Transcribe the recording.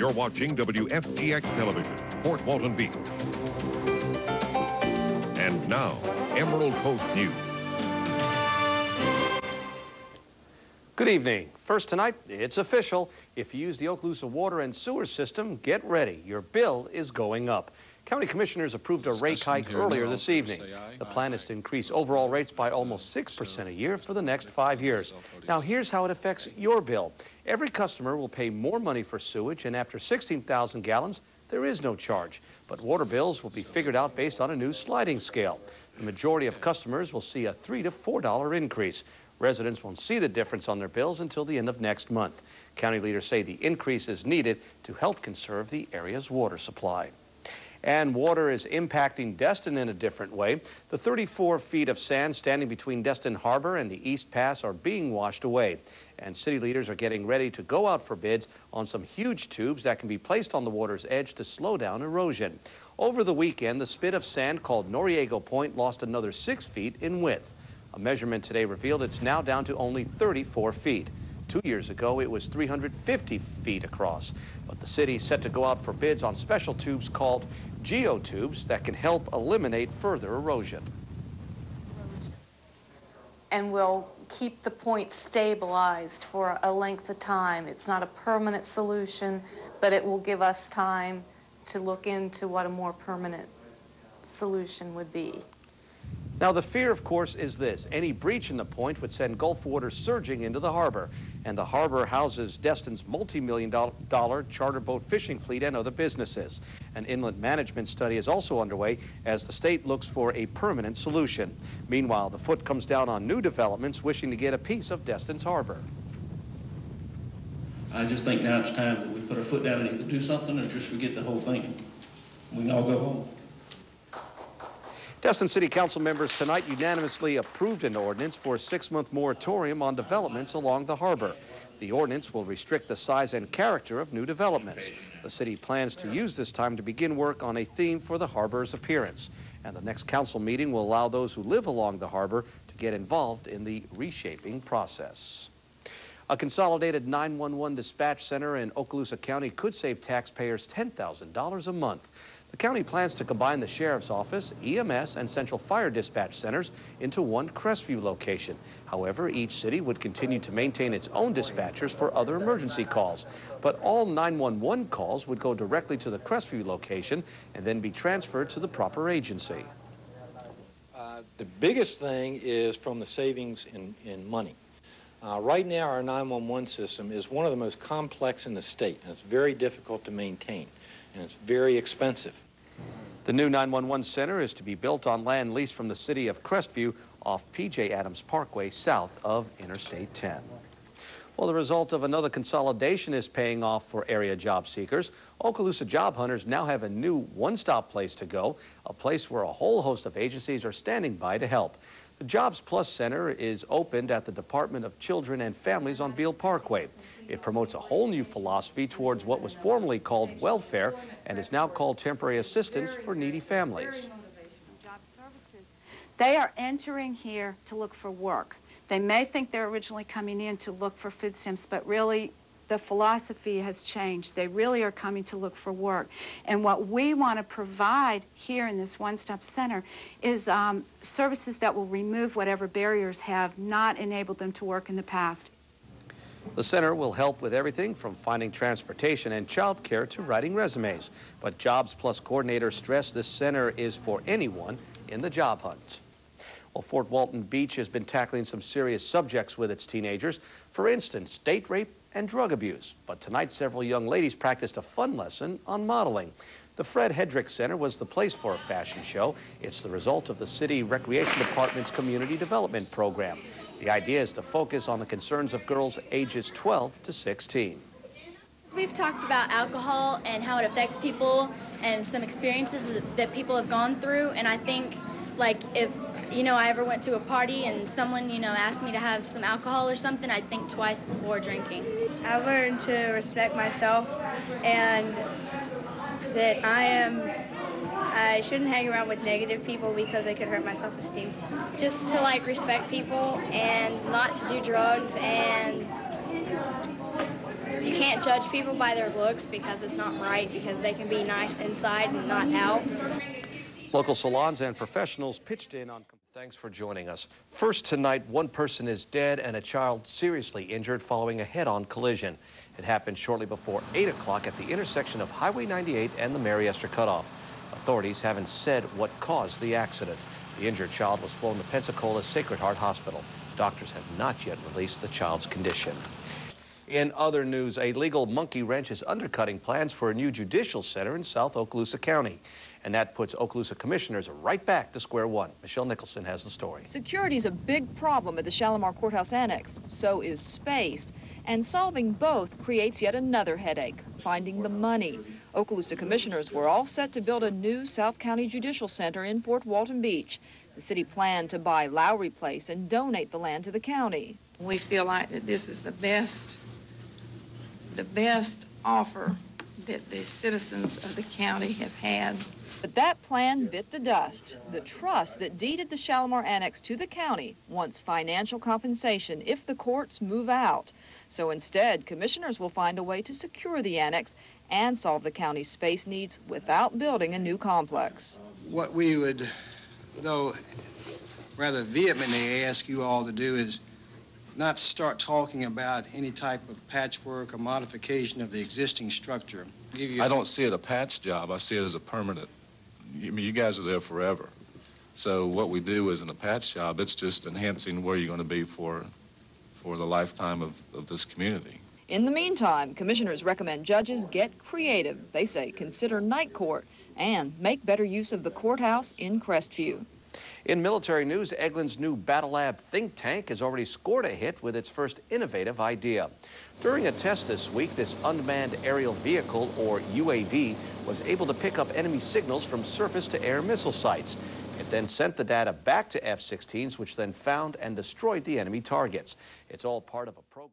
You're watching WFGX Television, Fort Walton Beach. And now, Emerald Coast News. Good evening. First tonight, it's official. If you use the Okaloosa water and sewer system, get ready. Your bill is going up. County commissioners approved a rate hike earlier this evening. The plan is to increase overall rates by almost 6% a year for the next 5 years. Now, here's how it affects your bill. Every customer will pay more money for sewage, and after 16,000 gallons, there is no charge. But water bills will be figured out based on a new sliding scale. The majority of customers will see a $3 to $4 increase. Residents won't see the difference on their bills until the end of next month. County leaders say the increase is needed to help conserve the area's water supply. And water is impacting Destin in a different way. The 34 feet of sand standing between Destin Harbor and the East Pass are being washed away. And city leaders are getting ready to go out for bids on some huge tubes that can be placed on the water's edge to slow down erosion. Over the weekend, the spit of sand called Noriego Point lost another 6 feet in width. A measurement today revealed it's now down to only 34 feet. 2 years ago, it was 350 feet across. But the city is set to go out for bids on special tubes called geotubes that can help eliminate further erosion. And we'll keep the point stabilized for a length of time. It's not a permanent solution, but it will give us time to look into what a more permanent solution would be. Now, the fear, of course, is this. Any breach in the point would send Gulf waters surging into the harbor. And the harbor houses Destin's multi-million-dollar charter boat fishing fleet and other businesses. An inland management study is also underway as the state looks for a permanent solution. Meanwhile, the foot comes down on new developments wishing to get a piece of Destin's harbor. I just think now it's time that we put our foot down and either do something or just forget the whole thing. We can all go home. Destin City Council members tonight unanimously approved an ordinance for a 6-month moratorium on developments along the harbor. The ordinance will restrict the size and character of new developments. The city plans to use this time to begin work on a theme for the harbor's appearance. And the next council meeting will allow those who live along the harbor to get involved in the reshaping process. A consolidated 911 dispatch center in Okaloosa County could save taxpayers $10,000 a month. The county plans to combine the Sheriff's Office, EMS, and Central Fire Dispatch Centers into one Crestview location. However, each city would continue to maintain its own dispatchers for other emergency calls. But all 911 calls would go directly to the Crestview location and then be transferred to the proper agency. The biggest thing is from the savings in money. Right now, our 911 system is one of the most complex in the state, and it's very difficult to maintain, and it's very expensive. The new 911 center is to be built on land leased from the city of Crestview off P.J. Adams Parkway south of Interstate 10. Well, the result of another consolidation is paying off for area job seekers. Okaloosa job hunters now have a new one-stop place to go, a place where a whole host of agencies are standing by to help. The Jobs Plus Center is opened at the Department of Children and Families on Beale Parkway. It promotes a whole new philosophy towards what was formerly called welfare and is now called temporary assistance for needy families. They are entering here to look for work. They may think they're originally coming in to look for food stamps, but really the philosophy has changed. They really are coming to look for work. And what we want to provide here in this one-stop center is services that will remove whatever barriers have not enabled them to work in the past. The center will help with everything from finding transportation and child care to writing resumes. But Jobs Plus coordinators stress this center is for anyone in the job hunt. Well, Fort Walton Beach has been tackling some serious subjects with its teenagers. For instance, date rape and drug abuse. But tonight, several young ladies practiced a fun lesson on modeling. The Fred Hedrick Center was the place for a fashion show. It's the result of the City Recreation Department's Community Development Program. The idea is to focus on the concerns of girls ages 12 to 16. We've talked about alcohol and how it affects people and some experiences that people have gone through. And I think, like, if I ever went to a party and someone, asked me to have some alcohol or something, I'd think twice before drinking. I learned to respect myself and that I shouldn't hang around with negative people because it could hurt my self-esteem. Just to, respect people and not to do drugs and, you can't judge people by their looks because it's not right, because they can be nice inside and not out. Local salons and professionals pitched in on... Thanks for joining us. First tonight, one person is dead and a child seriously injured following a head-on collision. It happened shortly before 8 o'clock at the intersection of Highway 98 and the Mariester Cutoff. Authorities haven't said what caused the accident. The injured child was flown to Pensacola's Sacred Heart Hospital. Doctors have not yet released the child's condition. In other news, a legal monkey wrench is undercutting plans for a new judicial center in South Okaloosa County. And that puts Okaloosa commissioners right back to square one. Michelle Nicholson has the story. Security is a big problem at the Shalimar Courthouse Annex. So is space. And solving both creates yet another headache, finding the money. Okaloosa commissioners were all set to build a new South County Judicial Center in Fort Walton Beach. The city planned to buy Lowry Place and donate the land to the county. We feel like that this is the best offer that the citizens of the county have had. But that plan bit the dust. The trust that deeded the Shalimar Annex to the county wants financial compensation if the courts move out. So instead, commissioners will find a way to secure the annex and solve the county's space needs without building a new complex. What we would, though, rather vehemently ask you all to do is not start talking about any type of patchwork or modification of the existing structure. I don't see it a patch job. I see it as a permanent. I mean, you guys are there forever. So what we do isn't a patch job. It's just enhancing where you're going to be for the lifetime of this community. In the meantime, commissioners recommend judges get creative. They say consider night court and make better use of the courthouse in Crestview. In military news, Eglin's new Battle Lab think tank has already scored a hit with its first innovative idea. During a test this week, this unmanned aerial vehicle, or UAV, was able to pick up enemy signals from surface-to-air missile sites. It then sent the data back to F-16s, which then found and destroyed the enemy targets. It's all part of a program.